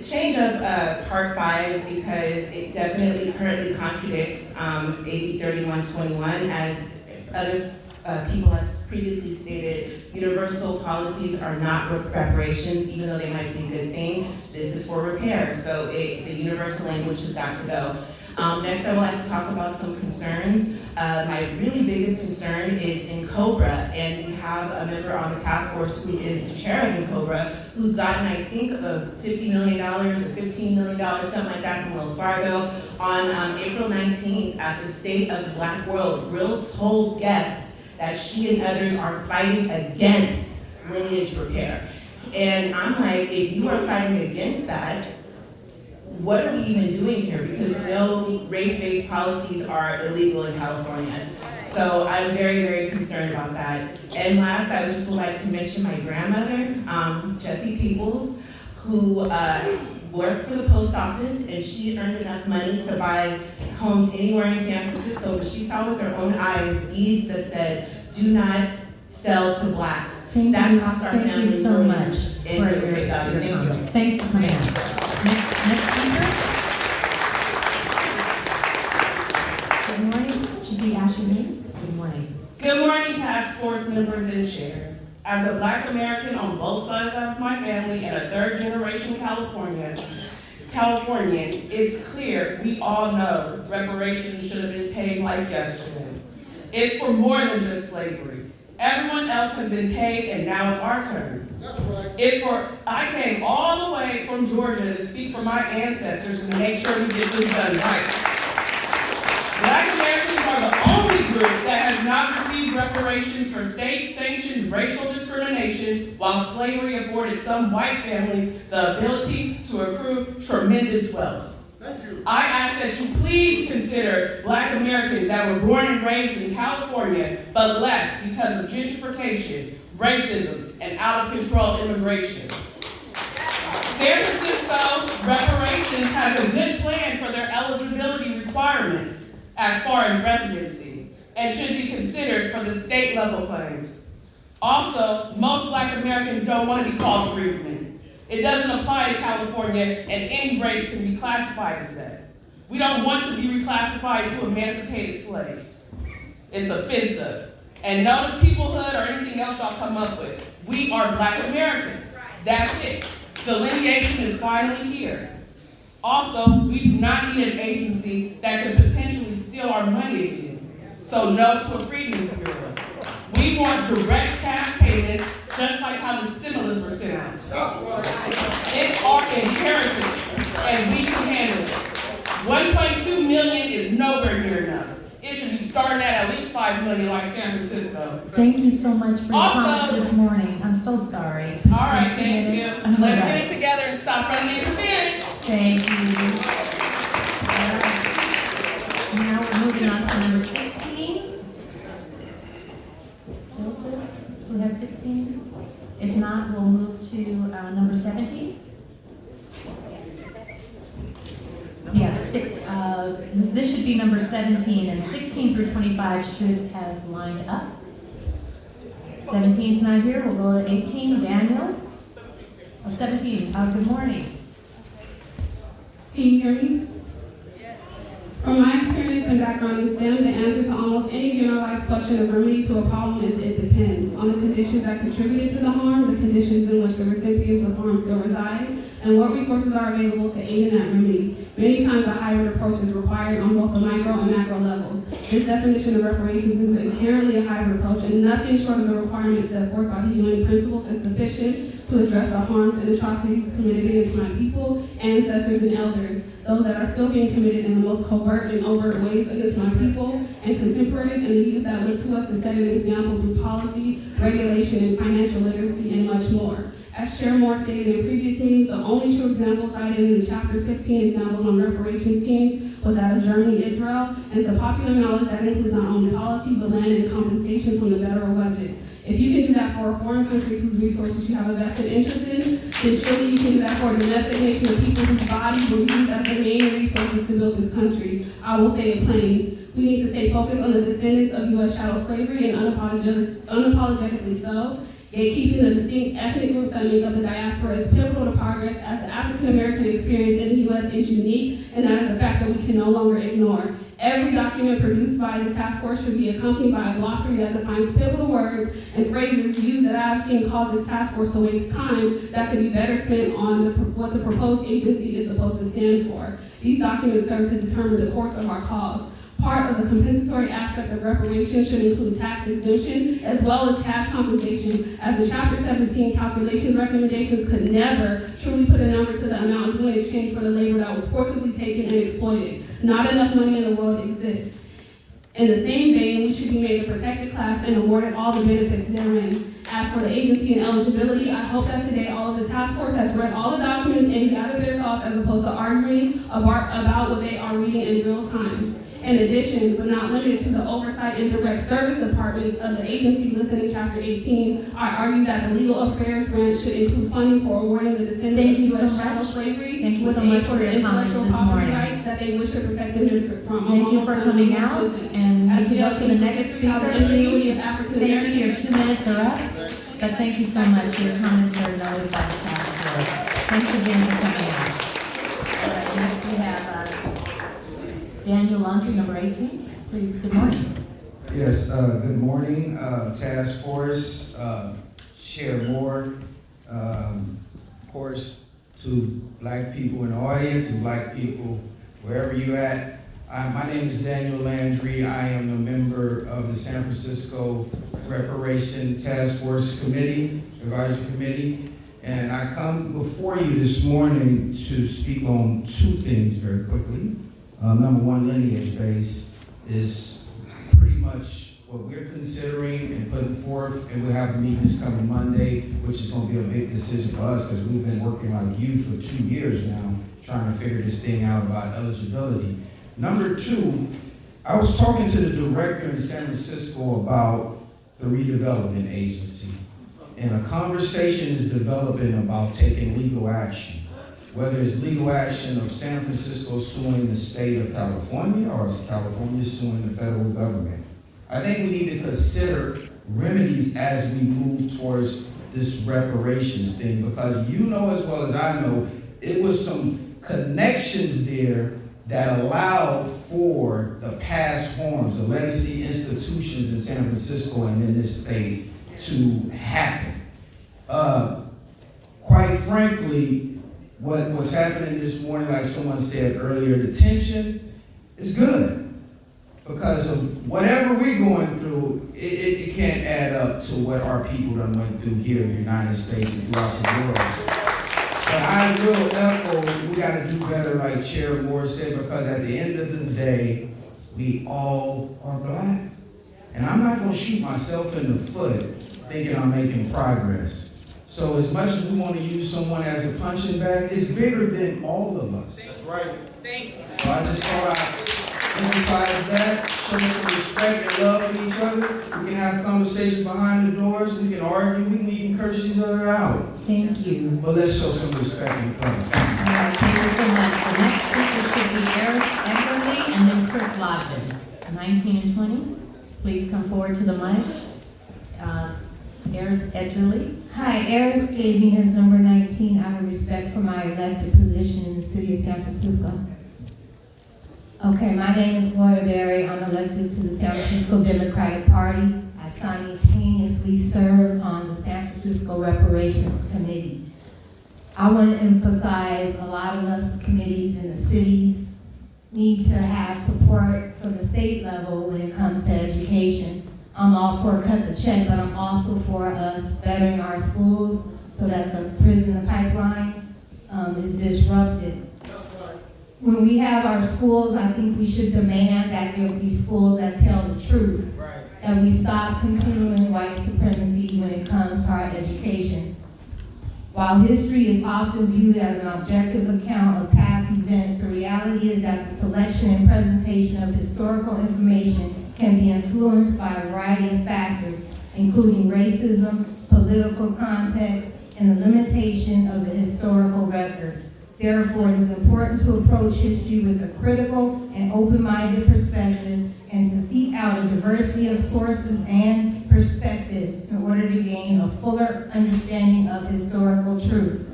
Speaker 18: change up Part 5 because it definitely currently contradicts AB 3121 as other people have previously stated. Universal policies are not reparations, even though they might be a good thing. This is for repair, so the universal language has got to go. Next, I would like to talk about some concerns. My really biggest concern is in COBRA, and we have a member on the task force who is the chair of COBRA, who's gotten, I think, $50 million or $15 million, something like that, from Wells Fargo. On April 19th, at the State of the Black World, Grills told guests that she and others are fighting against lineage repair. And I'm like, if you are fighting against that, what are we even doing here? Because we know race-based policies are illegal in California. So I'm very, very concerned about that. And last, I just would like to mention my grandmother, Jessie Peoples, who worked for the post office, and she earned enough money to buy homes anywhere in San Francisco, but she saw with her own eyes deeds that said, "Do not sell to Blacks." That cost our family
Speaker 1: Thank you so much
Speaker 18: in
Speaker 1: for
Speaker 18: real estate value.
Speaker 1: your
Speaker 18: Thank you.
Speaker 1: comments. Thanks for coming out. Next speaker. Good morning. Should be Ashley Means. Good morning.
Speaker 19: Good morning, task force members and chair.
Speaker 18: As a Black American on both sides of my family and a third-generation Californian, it's clear we all know reparations should have been paid like yesterday. It's for more than just slavery. Everyone else has been paid and now it's our turn.
Speaker 13: That's right.
Speaker 18: I came all the way from Georgia to speak for my ancestors and to make sure we get this done right. Black Americans are the only group that has not received reparations for state-sanctioned racial discrimination, while slavery afforded some white families the ability to accrue tremendous wealth.
Speaker 13: Thank you.
Speaker 18: I ask that you please consider Black Americans that were born and raised in California but left because of gentrification, racism, and out-of-control immigration. San Francisco Reparations has a good plan for their eligibility requirements as far as residency, and should be considered for the state level claim. Also, most Black Americans don't want to be called freedmen. It doesn't apply to California, and any race can be classified as that. We don't want to be reclassified to emancipated slaves. It's offensive. And no peoplehood or anything else y'all come up with. We are Black Americans. That's it. Delineation is finally here. Also, we do not need an agency that could potentially steal our money again. So no to a Freedmen's Bureau. We want direct cash payments, just like how the stimulus were sent out. It's our inheritance, and we can handle it. 1.2 million is nowhere near enough. It should be starting at least 5 million like San Francisco.
Speaker 1: Thank you so much for your
Speaker 18: Also-
Speaker 1: comments this morning. I'm so sorry.
Speaker 18: All right, thank you.
Speaker 1: I'm
Speaker 18: Let's
Speaker 1: all
Speaker 18: get
Speaker 1: right.
Speaker 18: it together and stop running interference.
Speaker 1: Thank you. All right. Now we're moving on to number 16. Joseph, who has 16? If not, we'll move to number 17. Yes, this should be number 17, and 16 through 25 should have lined up. 17's not here, we'll go to 18, Daniel. 17, good morning.
Speaker 19: Can you hear me? Yes. From my experience and background in STEM, the answer to almost any generalized question of remedy to a problem is it depends on the conditions that contributed to the harm, the conditions in which the recipients of harm still reside, and what resources are available to aid in that remedy. Many times a hybrid approach is required on both the micro and macro levels. This definition of reparations is inherently a hybrid approach, and nothing short of the requirements set forth by the UN principles is sufficient to address the harms and atrocities committed against my people, ancestors, and elders, those that are still being committed in the most covert and overt ways against my people and contemporaries, and the youth that look to us to set an example through policy, regulation, and financial literacy, and much more. As Chair Moore stated in previous meetings, the only true example cited in the Chapter 15 examples on reparation schemes was that of Germany, Israel, and it's a popular knowledge that includes not only policy, but land and compensation from the federal budget. If you can do that for a foreign country whose resources you have a vested interest in, then surely you can do that for a domestic nation of people whose bodies were used as their main resources to build this country. I will say it plain. We need to stay focused on the descendants of U.S. chattel slavery, and unapologetically so. Keeping the distinct ethnic groups that make up the diaspora is pivotal to progress, as the African American experience in the U.S. is unique, and that is a fact that we can no longer ignore. Every document produced by this task force should be accompanied by a glossary that defines pivotal words and phrases used that I have seen cause this task force to waste time that could be better spent on what the proposed agency is supposed to stand for. These documents serve to determine the course of our cause. Part of the compensatory aspect of reparations should include tax exemption as well as cash compensation, as the Chapter 17 calculations recommendations could never truly put a number to the amount due in exchange for the labor that was forcibly taken and exploited. Not enough money in the world exists. In the same vein, we should be made a protected class and awarded all the benefits therein. As for the agency and eligibility, I hope that today all of the task force has read all the documents and gathered their thoughts as opposed to arguing about what they are reading in real time. In addition, but not limited to the oversight and direct service departments of the agency listed in Chapter 18, I argue that the legal affairs branch should include funding for awarding the descendants of U.S. chattel slavery with aid for the intellectual property rights that they wish to protect them from.
Speaker 1: Thank you for coming out, and we can go to the next speaker, please. Thank you, your 2 minutes are up, but thank you so much. Your comments are noted by the task force. Thanks again for coming out. Next we have Daniel Laundrie, number 18. Please, good morning.
Speaker 20: Yes, good morning, task force,
Speaker 14: share more. Of course, to black people in the audience and black people wherever you're at. My name is Daniel Landry. I am a member of the San Francisco Reparations Task Force Committee, Advisory Committee, and I come before you this morning to speak on two things very quickly. Number one, lineage base is pretty much what we're considering and putting forth, and we'll have a meeting this coming Monday, which is going to be a big decision for us because we've been working like you for 2 years now, trying to figure this thing out about eligibility. Number two, I was talking to the director in San Francisco about the redevelopment agency, and a conversation is developing about taking legal action, whether it's legal action of San Francisco suing the state of California or is California suing the federal government. I think we need to consider remedies as we move towards this reparations thing, because you know as well as I know, it was some connections there that allowed for the past harms, the legacy institutions in San Francisco and in this state to happen. Quite frankly, what's happening this morning, like someone said earlier, the tension is good. Because of whatever we're going through, it can't add up to what our people done went through here in the United States and throughout the world. But I will echo, we gotta do better, like Chair Moore said, because at the end of the day, we all are black. And I'm not gonna shoot myself in the foot thinking I'm making progress. So as much as we wanna use someone as a punching bag, it's bigger than all of us.
Speaker 11: That's right.
Speaker 12: Thank you.
Speaker 14: So I just thought I'd emphasize that, show some respect and love for each other. We can have conversations behind the doors, we can argue, we can even curse each other out.
Speaker 1: Thank you.
Speaker 14: But let's show some respect and love.
Speaker 1: All right, thank you so much. The next speaker should be Eris Eckerly and then Chris Lodgen. 19 and 20, please come forward to the mic. Eris Eckerly.
Speaker 20: Hi, Eris gave me his number 19 out of respect for my elected position in the city of San Francisco. Okay, my name is Gloria Berry. I'm elected to the San Francisco Democratic Party. I simultaneously serve on the San Francisco Reparations Committee. I want to emphasize a lot of us committees in the cities need to have support from the state level when it comes to education. I'm all for cut the check, but I'm also for us bettering our schools so that the prison pipeline is disrupted. When we have our schools, I think we should demand that there be schools that tell the truth. Right. That we stop continuing white supremacy when it comes to our education. While history is often viewed as an objective account of past events, the reality is that the selection and presentation of historical information can be influenced by a variety of factors, including racism, political context, and the limitation of the historical record. Therefore, it is important to approach history with a critical and open-minded perspective and to seek out a diversity of sources and perspectives in order to gain a fuller understanding of historical truth.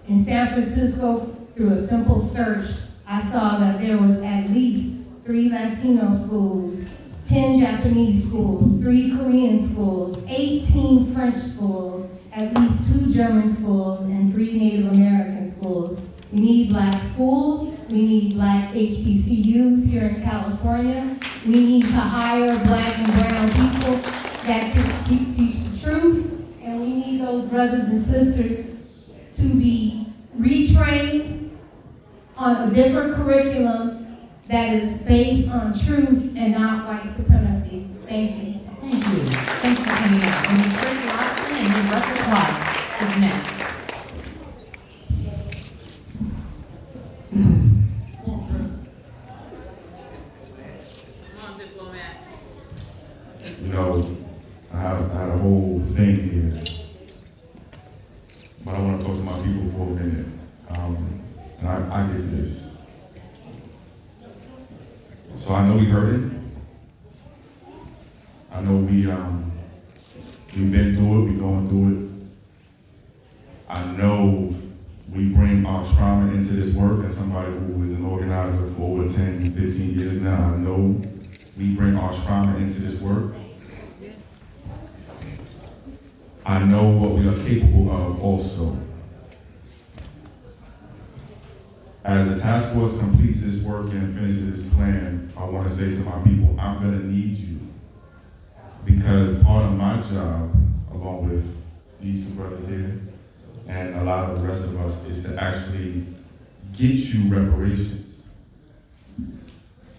Speaker 20: In San Francisco, through a simple search, I saw that there was at least 3 Latino schools, 10 Japanese schools, 3 Korean schools, 18 French schools, at least 2 German schools, and 3 Native American schools. We need black schools, we need black HBCUs here in California. We need to hire black and brown people that teach the truth, and we need those brothers and sisters to be retrained on a different curriculum that is based on truth and not white supremacy. Thank you.
Speaker 1: Thank you. Thanks for coming out. And then Chris Lodgen and then Russell Clark is next.
Speaker 7: You know, I had a whole thing here, but I want to talk to my people for a minute. And I get to this. So I know we heard it. I know we've been through it, we're going through it. I know we bring our trauma into this work as somebody who is an organizer for over 10, 15 years now. I know we bring our trauma into this work. I know what we are capable of also. As the task force completes this work and finishes this plan, I want to say to my people, I'm going to need you. Because part of my job, along with these two brothers here, and a lot of the rest of us, is to actually get you reparations.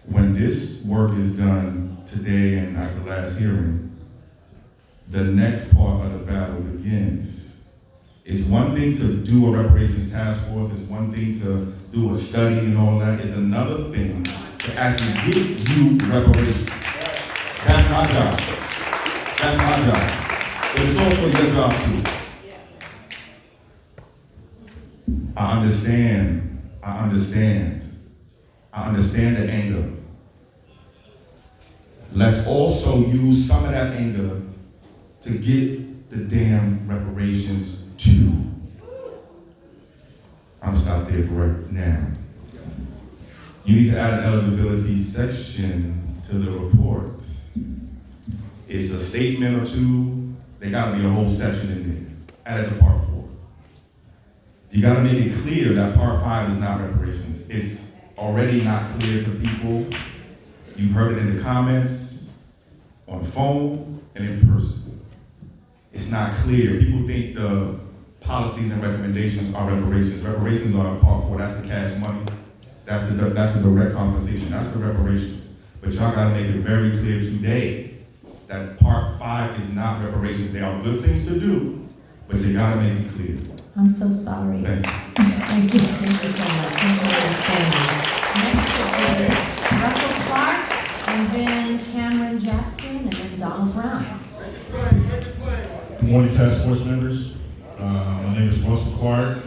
Speaker 7: When this work is done today and at the last hearing, the next part of the battle begins. It's one thing to do a reparations task force, it's one thing to do a study and all that, it's another thing to actually get you reparations. That's my job. That's my job. But it's also your job too. I understand the anger. Let's also use some of that anger to get the damn reparations too. I'm gonna stop there for right now. You need to add an eligibility section to the report. It's a statement or two. There gotta be a whole section in there. Add it to part 4. You gotta make it clear that part 5 is not reparations. It's already not clear to people. You've heard it in the comments, on the phone, and in person. It's not clear. People think the policies and recommendations are reparations. Reparations are part 4. That's the cash money. That's the direct compensation. That's the reparations. But y'all gotta make it very clear today that part 5 is not reparations. They are good things to do, but you gotta make it clear.
Speaker 20: I'm so sorry.
Speaker 7: Thank you.
Speaker 20: Thank you. Thank you so much. Thank you for understanding. Next is Russell Clark, and then Cameron Jackson, and then Donald Brown.
Speaker 21: Good morning, task force members. My name is Russell Clark.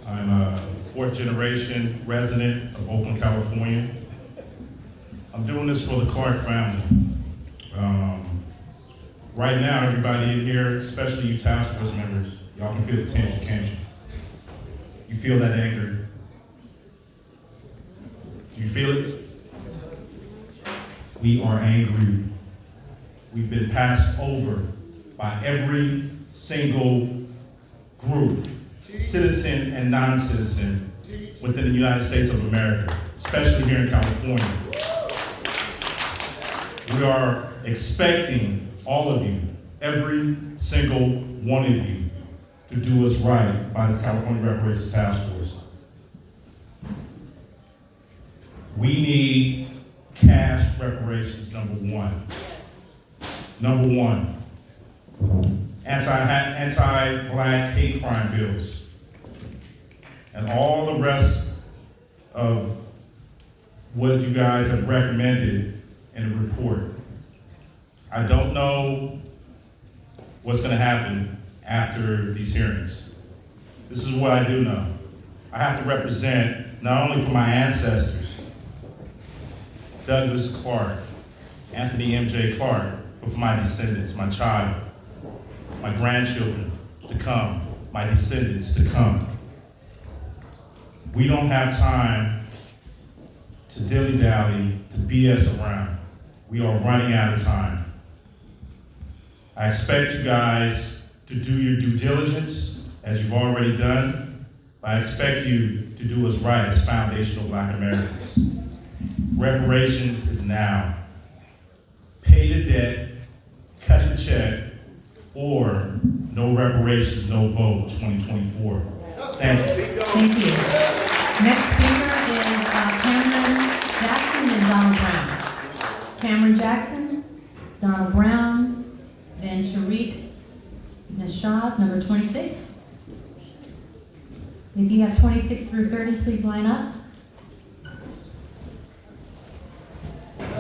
Speaker 21: I'm a 4th generation resident of Oakland, California. I'm doing this for the Clark family. Right now, everybody in here, especially you task force members, y'all can feel the tension, can't you? You feel that anger? Do you feel it? We are angry. We've been passed over by every single group, citizen and non-citizen, within the United States of America, especially here in California. We are expecting all of you, every single one of you, to do us right by this California Reparations Task Force. We need cash reparations, number 1. Number 1, anti-black hate crime bills, and all the rest of what you guys have recommended in the report. I don't know what's going to happen after these hearings. This is what I do know. I have to represent not only for my ancestors, Douglas Clark, Anthony M.J. Clark, but for my descendants, my child, my grandchildren to come, my descendants to come. We don't have time to dilly-dally, to BS around. We are running out of time. I expect you guys to do your due diligence, as you've already done, but I expect you to do us right as foundational Black Americans. Reparations is now. Pay the debt, cut the check, or no reparations, no vote 2024. Thank you.
Speaker 1: Thank you. Next speaker is Cameron Jackson and Donald Brown. Cameron Jackson, Donald Brown, then Tariq Nashad, number 26. If you have 26 through 30, please line up.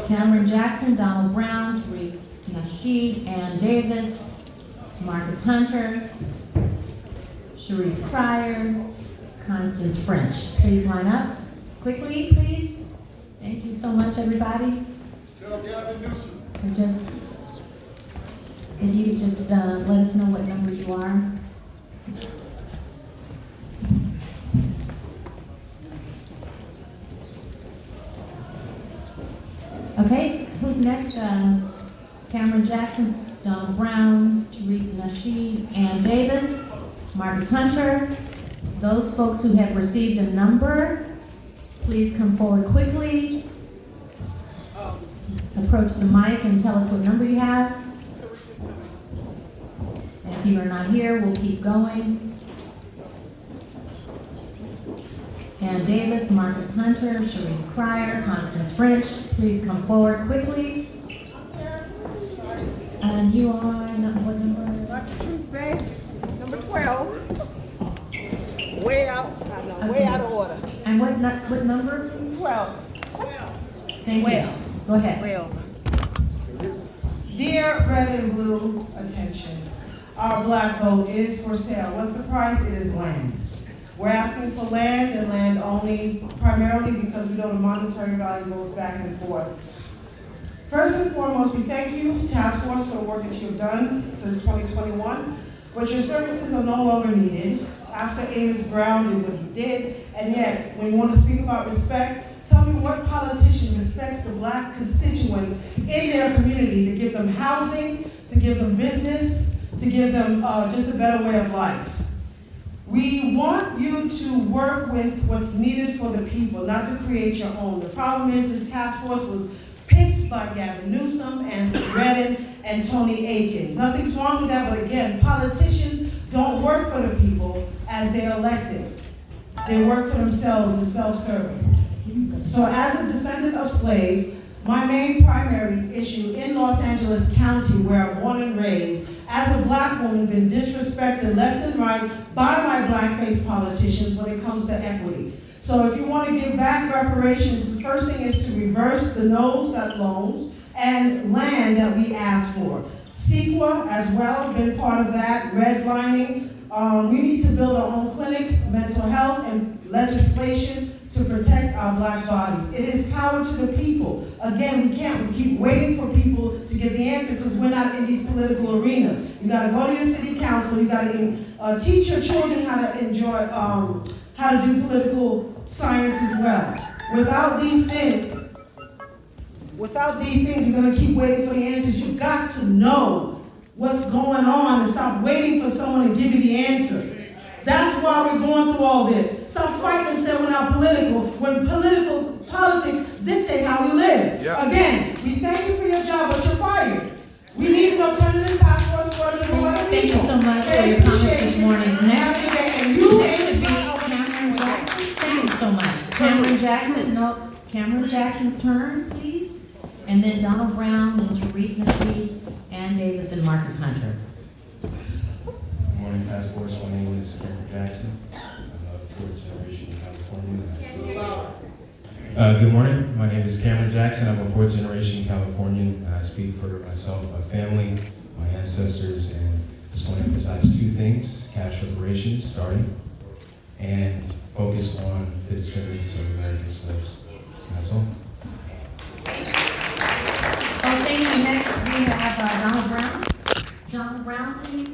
Speaker 1: Cameron Jackson, Donald Brown, Tariq Nashid, Ann Davis, Marcus Hunter, Sharice Cryer, Constance French. Please line up quickly, please. Thank you so much, everybody. If you could just let us know what number you are. Okay, who's next? Cameron Jackson.
Speaker 20: Donald Brown, Tariq Nasheed, Ann Davis, Marcus Hunter. Those folks who have received a number, please come forward quickly. Approach the mic and tell us what number you have. And if you are not here, we'll keep going. Ann Davis, Marcus Hunter, Sharice Cryer, Constance French, please come forward quickly. And you are what number?
Speaker 5: Tuesday, number 12. Way out, I know, way out of order.
Speaker 20: And what number?
Speaker 5: 12.
Speaker 20: Thank you. Go ahead.
Speaker 5: Well.
Speaker 22: Dear Red and Blue Attention, our black vote is for sale. What's the price? It is land. We're asking for land and land only, primarily because we know the monetary value goes back and forth. First and foremost, we thank you, Task Force, for the work that you've done since 2021, but your services are no longer needed after Amos Brown did what he did, and yet, when you want to speak about respect, tell me what politician respects the black constituents in their community to give them housing, to give them business, to give them just a better way of life. We want you to work with what's needed for the people, not to create your own. The problem is this task force was picked by Gavin Newsom, Anthony Redden, and Tony Akins. Nothing's wrong with that, but again, politicians don't work for the people as they're elected. They work for themselves as self-serving. So as a descendant of slaves, my main primary issue in Los Angeles County, where I'm born and raised, as a black woman, been disrespected left and right by my blackface politicians when it comes to equity. So if you want to give back reparations, the first thing is to reverse the no-step loans and land that we asked for. CEQA as well, been part of that, redlining. We need to build our own clinics, mental health, and legislation to protect our black bodies. It is power to the people. Again, we keep waiting for people to get the answer because we're not in these political arenas. You gotta go to your city council, you gotta teach your children how to enjoy, how to do political science as well. Without these things, you're gonna keep waiting for the answers. You've got to know what's going on and stop waiting for someone to give you the answer. That's why we're going through all this. Stop fighting and saying we're not political when politics dictate how we live. Yep. Again, we thank you for your job, but you're fired. We need an alternative task force for the people.
Speaker 20: Thank you so much for your comments this morning. Next should be Cameron Jackson. Thank you so much. Cameron Jackson, no, Cameron Jackson's turn, please. And then Donald Brown, and Tariq Nasheed, Ann Davis, and Marcus Hunter.
Speaker 23: Good morning, Task Force. My name is Cameron Jackson. I'm a fourth generation Californian. Good morning. My name is Cameron Jackson. I'm a fourth generation Californian. I speak for myself, my family, my ancestors, and just want to emphasize two things: cash reparations, starting, and focus on the descendants of American slaves. That's all.
Speaker 20: Oh, thank you. Next, we have Donald Brown. Donald Brown, please.